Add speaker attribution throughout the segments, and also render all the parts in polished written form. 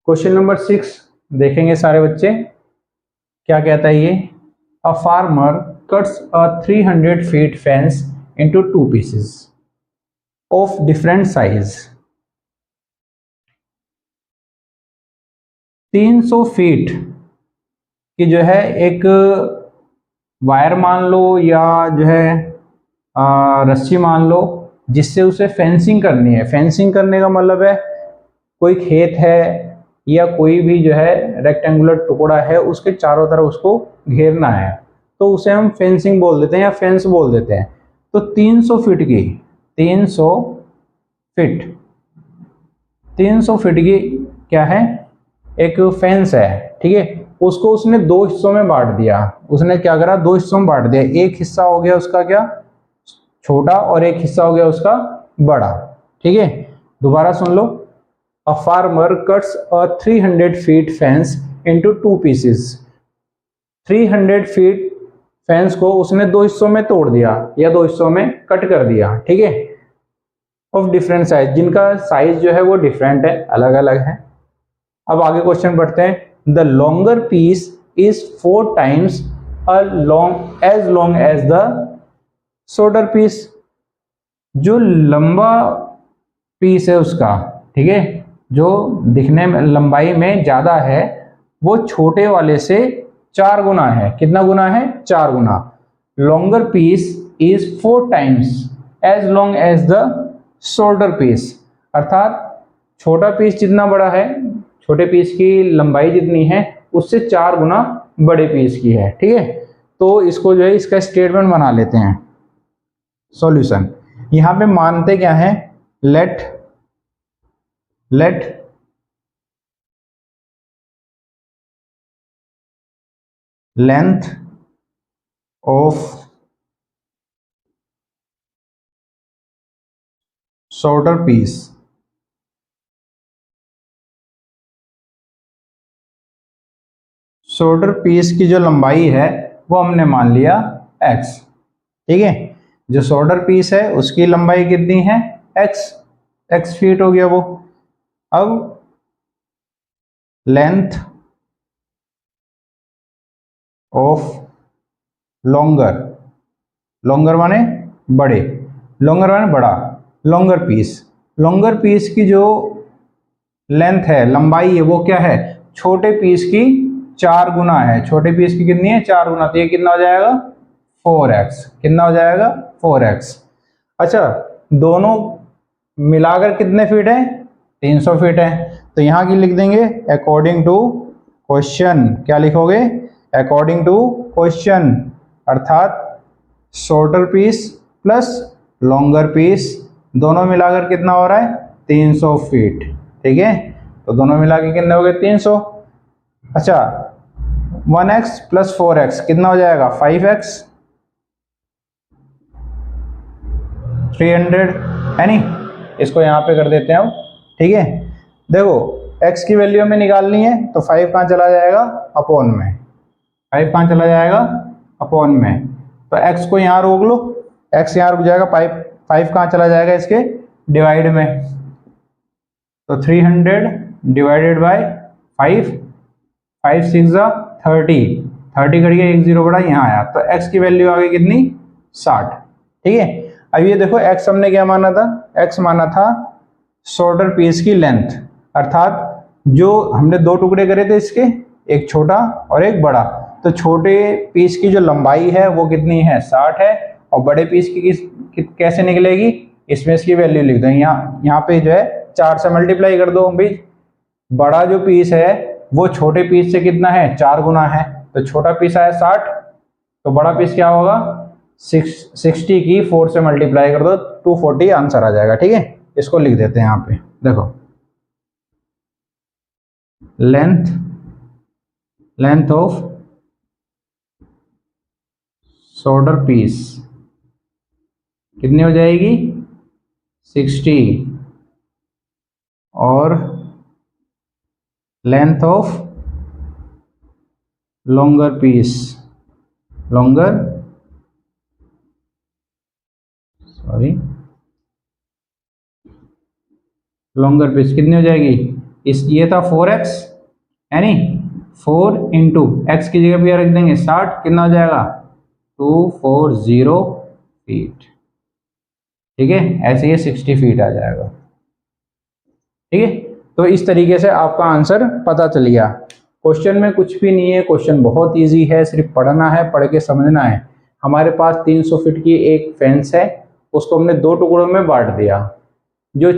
Speaker 1: Question number 6 देखेंगे सारे बच्चे, क्या कहता है ये। अ farmer cuts a 300 feet fence into 2 pieces of different size. 300 feet की जो है एक वायर मान लो या जो है रस्सी मान लो, जिससे उसे फेंसिंग करनी है। फेंसिंग करने का मतलब है कोई खेत है या कोई भी जो है रेक्टेंगुलर टुकड़ा है, उसके चारों तरफ उसको घेरना है, तो उसे हम फेंसिंग बोल देते हैं या फेंस बोल देते हैं। तो 300 फीट की 300 फीट 300 फीट की क्या है, एक फेंस है, ठीक है। उसको उसने दो हिस्सों में बांट दिया। उसने क्या करा, दो हिस्सों में बांट दिया। एक हिस्सा हो गया उसका क्या, छोटा, और एक हिस्सा हो गया उसका बड़ा, ठीक है। दोबारा सुन लो। A farmer cuts a 300 feet fence into 2 pieces. 300 feet fence को उसने दो हिस्सों में तोड़ दिया या दो हिस्सों में कट कर दिया, ठीक है। ऑफ डिफरेंट साइज, जिनका साइज जो है वो डिफरेंट है, अलग अलग है। अब आगे क्वेश्चन पढ़ते हैं। The longer piece is 4 times long as the shorter piece. जो लंबा पीस है उसका, ठीक है, जो दिखने में लंबाई में ज्यादा है, वो छोटे वाले से 4 गुना है। कितना गुना है, 4 गुना। Longer piece is 4 times as long as the shorter piece. अर्थात छोटा पीस जितना बड़ा है, छोटे पीस की लंबाई जितनी है, उससे 4 गुना बड़े पीस की है, ठीक है। तो इसको जो है इसका स्टेटमेंट बना लेते हैं। सॉल्यूशन, यहां पे मानते क्या है, let length of shorter piece shorter piece की जो लंबाई है वो हमने मान लिया x, ठीक है। जो शॉर्टर पीस है उसकी लंबाई कितनी है, x फीट हो गया वो। अब लेंथ ऑफ लॉन्गर, लॉन्गर माने बड़े, लॉन्गर माने बड़ा, लॉन्गर पीस की जो लेंथ है, लंबाई है, वो क्या है, छोटे पीस की 4 गुना है। छोटे पीस की कितनी है, 4 गुना। तो ये कितना हो जाएगा, 4x। कितना हो जाएगा, 4x। अच्छा, दोनों मिलाकर कितने फीट है, 300 फीट है। तो यहां की लिख देंगे अकॉर्डिंग टू क्वेश्चन। क्या लिखोगे, अकॉर्डिंग टू क्वेश्चन, अर्थात shorter piece plus longer piece दोनों मिलाकर कितना हो रहा है, 300 फीट, ठीक है। तो दोनों मिला के कितने हो गए, 300। अच्छा, 1x प्लस 4x कितना हो जाएगा, 5x, 300 है नहीं। इसको यहाँ पे कर देते हैं अब, ठीक है। देखो x की वैल्यू हमें निकालनी है, तो 5 कहाँ चला जाएगा, अपॉन में। 5 कहाँ चला जाएगा, अपॉन में। तो x को यहाँ रोक लो, x यहाँ रुक जाएगा। 5 कहाँ चला जाएगा, इसके डिवाइड में। तो 300 डिवाइडेड बाय 5, 5 6 30, 30 कट गया, 1 0 बढ़ा, यहाँ आया। तो x की वैल्यू आ गई कितनी, 60, ठीक है। अब ये देखो x हमने क्या माना था, x माना था शॉर्टर पीस की लेंथ, अर्थात जो हमने दो टुकड़े करे थे इसके, एक छोटा और एक बड़ा। तो छोटे पीस की जो लंबाई है वो कितनी है, 60 है। और बड़े पीस की कैसे निकलेगी, इसमें इसकी वैल्यू लिख दो। यहाँ पे जो है 4 से मल्टीप्लाई कर दो भाई। बड़ा जो पीस है वो छोटे पीस से कितना है, 4 गुना है। तो छोटा पीस आया 60, तो बड़ा पीस क्या होगा, 60 की 4 से मल्टीप्लाई कर दो, 240 आंसर आ जाएगा, ठीक है। इसको लिख देते हैं यहाँ पे, देखो लेंथ ऑफ शॉर्टर पीस कितनी हो जाएगी, 60, और length of longer piece, sorry longer piece कितनी हो जाएगी, इस ये था 4x, यानी 4 इंटू एक्स की जगह पे रख देंगे 60, कितना हो जाएगा 240 फीट। ठीक है, ऐसे ये 60 फीट आ जाएगा। ठीक है, तो इस तरीके से आपका आंसर पता चल गया। क्वेश्चन में कुछ भी नहीं है, क्वेश्चन बहुत इजी है, सिर्फ पढ़ना है, पढ़ के समझना है। हमारे पास 300 फीट की एक फेंस है, उसको हमने 2 टुकड़ों में बांट दिया। जो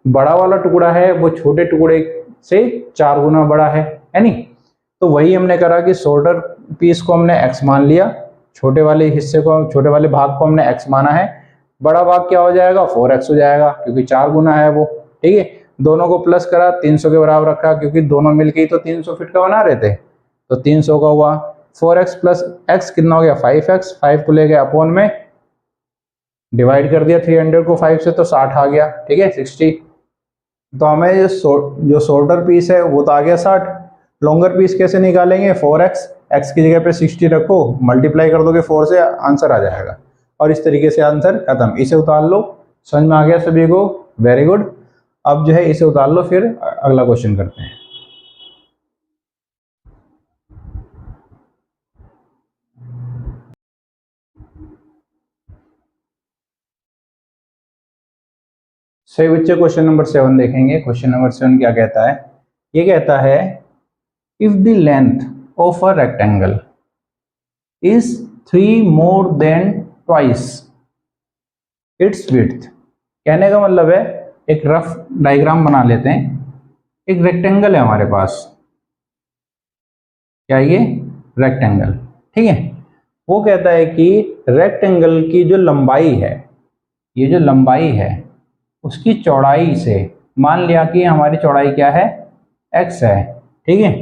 Speaker 1: बड़ा वाला टुकड़ा है वो छोटे टुकड़े से 4 गुना बड़ा है नहीं? तो वही हमने करा कि शोल्डर पीस को हमने x मान लिया, छोटे वाले हिस्से को, छोटे वाले भाग को हमने x माना है, बड़ा भाग क्या हो जाएगा 4x हो जाएगा, क्योंकि 4 गुना है वो। ठीक है, दोनों को प्लस करा, 300 के बराबर रखा, क्योंकि दोनों मिलके ही तो 300 फीट का बना रहे थे, तो 300 का हुआ। 4x प्लस x कितना हो गया 5x, 5 को ले गए अपॉन में, डिवाइड कर दिया 300 को 5 से, तो 60 आ गया। ठीक है, 60। तो हमें जो शोल्डर पीस है वो तो आ गया 60। लॉन्गर पीस कैसे निकालेंगे, 4x, x की जगह पे 60 रखो, मल्टीप्लाई कर दोगे 4 से, आंसर आ जाएगा। और इस तरीके से आंसर खत्म। इसे उतार लो। समझ में आ गया सभी को? Very good. अब जो है इसे उतार लो, फिर अगला क्वेश्चन करते हैं। सही बच्चे, क्वेश्चन नंबर 7 देखेंगे। क्वेश्चन नंबर 7 क्या कहता है? ये कहता है if the length of a rectangle is 3 more than twice its width. कहने का मतलब है, एक रफ डायग्राम बना लेते हैं। एक रेक्टेंगल है हमारे पास, क्या ये रेक्टेंगल, ठीक है। वो कहता है कि रेक्टेंगल की जो लंबाई है, ये जो लंबाई है उसकी चौड़ाई से, मान लिया कि हमारी चौड़ाई क्या है x है, ठीक है,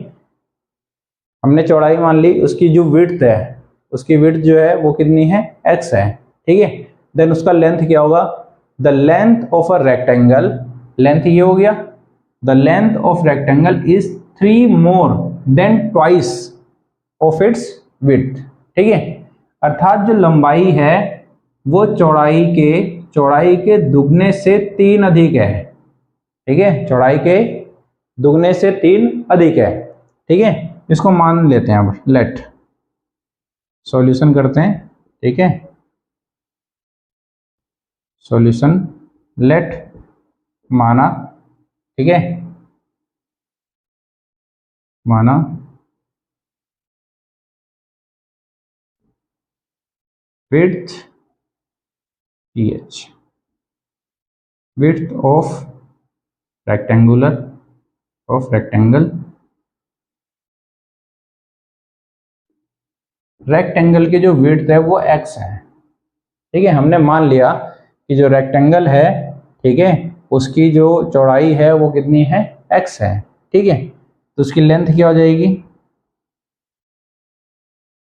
Speaker 1: हमने चौड़ाई मान ली, उसकी जो विड्थ है, उसकी विड्थ जो है वो कितनी है x है, ठीक है। देन उसका लेंथ क्या होगा, the length of a rectangle, length ये हो गया, the length of rectangle is 3 more than twice of its width, ठीक है। अर्थात जो लंबाई है वो चौड़ाई के दुगने से 3 अधिक है, ठीक है, चौड़ाई के दुगने से 3 अधिक है, ठीक है। इसको मान लेते हैं, अब लेट सॉल्यूशन करते हैं, ठीक है। सॉल्यूशन लेट माना, ठीक है, माना width ph, width of rectangle rectangle की जो विड्थ है वो x है, ठीक है। हमने मान लिया कि जो रेक्टेंगल है, ठीक है, उसकी जो चौड़ाई है वो कितनी है x है, ठीक है। तो उसकी लेंथ क्या हो जाएगी,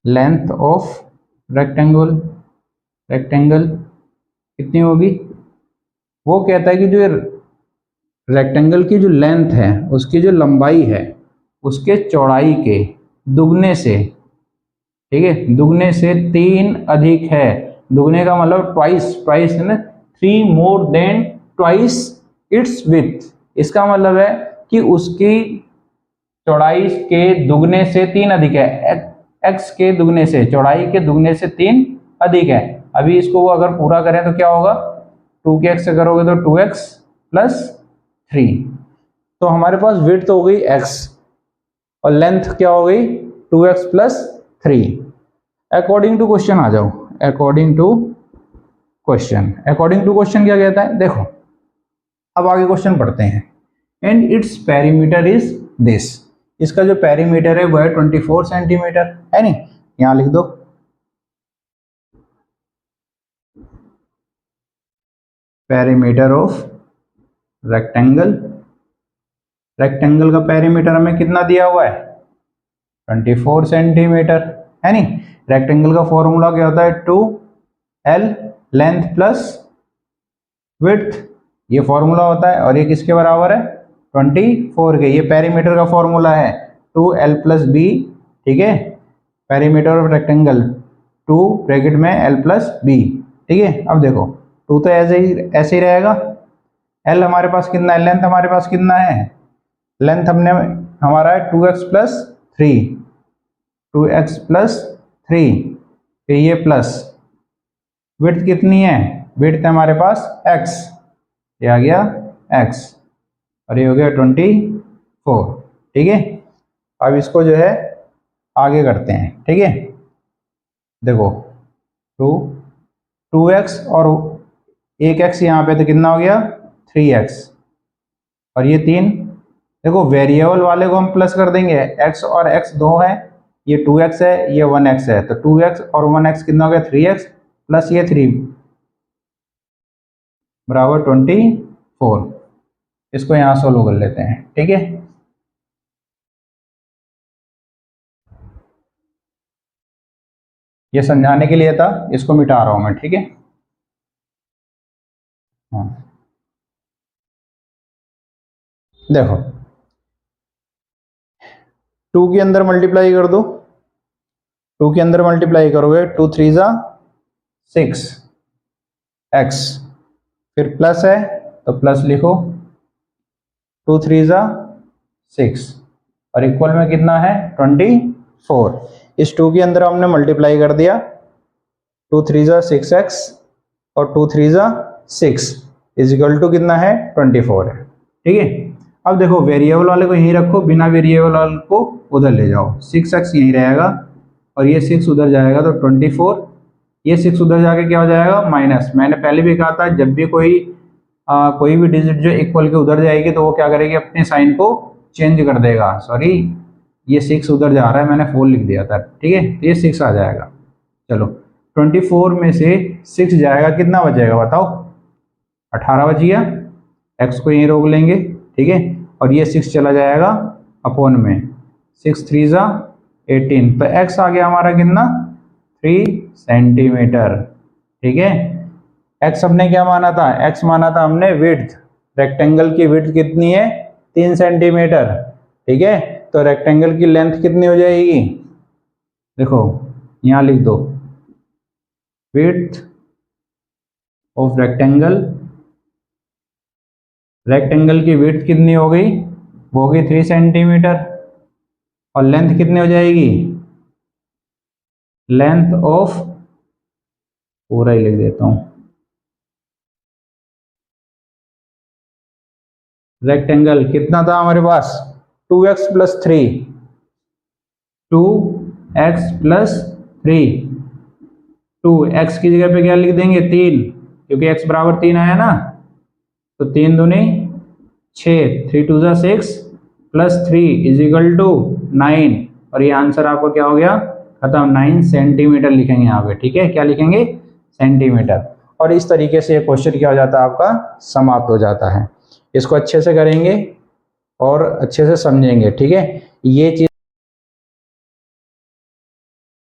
Speaker 1: लेंथ ऑफ रेक्टेंगल कितनी होगी, वो कहता है कि जो रेक्टेंगल की जो लेंथ है, उसकी जो लंबाई है, उसके चौड़ाई के दुगने से, ठीक है, दुगने से 3 अधिक है। दुगने का मतलब ट्वाइस है ना, 3 more than twice its width. इसका मतलब है कि उसकी चौड़ाई के दुगने से 3 अधिक है, एक्स के दुगने से, चौड़ाई के दुगने से 3 अधिक है। अभी इसको अगर पूरा करें तो क्या होगा, 2 के एक्स से करोगे तो 2x प्लस 3, तो हमारे पास विड्थ हो गई x और लेंथ क्या हो गई 2x plus 3। According to question आ जाओ, अकॉर्डिंग टू क्वेश्चन क्या कहता है, देखो अब आगे क्वेश्चन पढ़ते हैं। And its perimeter is this, इसका जो पेरीमीटर है वो है 24 सेंटीमीटर, है नहीं, यहां लिख दो। पेरीमीटर ऑफ रेक्टेंगल का पेरीमीटर हमें कितना दिया हुआ है 24 सेंटीमीटर, है नहीं। रेक्टेंगल का फॉर्मूला क्या होता है 2l लेंथ प्लस विड्थ, ये फॉर्मूला होता है, और ये किसके बराबर है 24 के। ये पेरीमीटर का फॉर्मूला है 2l प्लस बी, ठीक है, पेरीमीटर ऑफ रेक्टेंगल 2 ब्रैकेट में l प्लस बी, ठीक है। अब देखो 2 तो ऐसे ही रहेगा, एल हमारे पास कितना है, लेंथ हमारे पास कितना है, लेंथ हमारा है 2x प्लस 3, 2x प्लस 3, फिर ये प्लस विड्थ कितनी है, विड्थ है हमारे पास x, ये आ गया x और ये हो गया 24। ठीक है, अब इसको जो है आगे करते हैं। ठीक है, देखो 2x और एक x यहाँ पे तो कितना हो गया 3x और ये 3। देखो वेरिएबल वाले को हम प्लस कर देंगे, x और x दो है, ये 2x है ये 1x है, तो 2x और 1x कितना हो गया 3x प्लस ये 3 बराबर 24। इसको यहाँ सोल्व कर लेते हैं। ठीक है, ये समझाने के लिए था, इसको मिटा रहा हूं मैं। ठीक है, हाँ देखो 2 के अंदर मल्टीप्लाई कर दो, 2 के अंदर मल्टीप्लाई करोगे 2 3 जा 6 x, फिर प्लस है तो प्लस लिखो, 2 3 जा 6 और इक्वल में कितना है 24। इस 2 के अंदर हमने मल्टीप्लाई कर दिया, 2 3 जा 6x और 2 3 जा 6 इज इक्वल टू कितना है 24 है। ठीक है, अब देखो वेरिएबल वाले को यहीं रखो, बिना वेरिएबल वाले को उधर ले जाओ, 6x यहीं रहेगा और ये 6 उधर जाएगा तो 24, ये 6 उधर जाके क्या हो जाएगा माइनस। मैंने पहले भी कहा था जब भी कोई भी डिजिट जो इक्वल के उधर जाएगी तो वो क्या करेगी, अपने साइन को चेंज कर देगा। सॉरी, ये 6 उधर जा रहा है, मैंने 4 लिख दिया था। ठीक है, ये 6 आ जाएगा। चलो 24 में से 6 जाएगा, कितना बचेगा बताओ, 18 बच गया। x को यहीं रोक लेंगे। ठीक है, और ये 6 चला जाएगा अपॉन में, 6 3 जा 18, तो x आ गया हमारा कितना 3 सेंटीमीटर। ठीक है, x हमने क्या माना था, x माना था हमने विड्थ, रेक्टेंगल की विड्थ कितनी है 3 सेंटीमीटर। ठीक है, तो रेक्टेंगल की लेंथ कितनी हो जाएगी, देखो यहाँ लिख दो, विड्थ ऑफ रेक्टेंगल, रेक्टेंगल की विड्थ कितनी हो गई, वो होगी 3 सेंटीमीटर और लेंथ कितनी हो जाएगी, लेंथ ऑफ, पूरा ही लिख देता हूं, रेक्टेंगल कितना था हमारे पास 2x plus 3, 2x plus 3, 2x की जगह पे क्या लिख देंगे 3, क्योंकि x बराबर 3 आया ना, तो 3 दूनी 6, 3 2 जा 6 प्लस 3 इज इक्वल टू 9 और ये आंसर आपका क्या हो गया खत्म, 9 सेंटीमीटर लिखेंगे यहाँ पे। ठीक है, क्या लिखेंगे सेंटीमीटर। और इस तरीके से ये क्वेश्चन क्या हो जाता है आपका समाप्त हो जाता है। इसको अच्छे से करेंगे और अच्छे से समझेंगे। ठीक है, ये चीज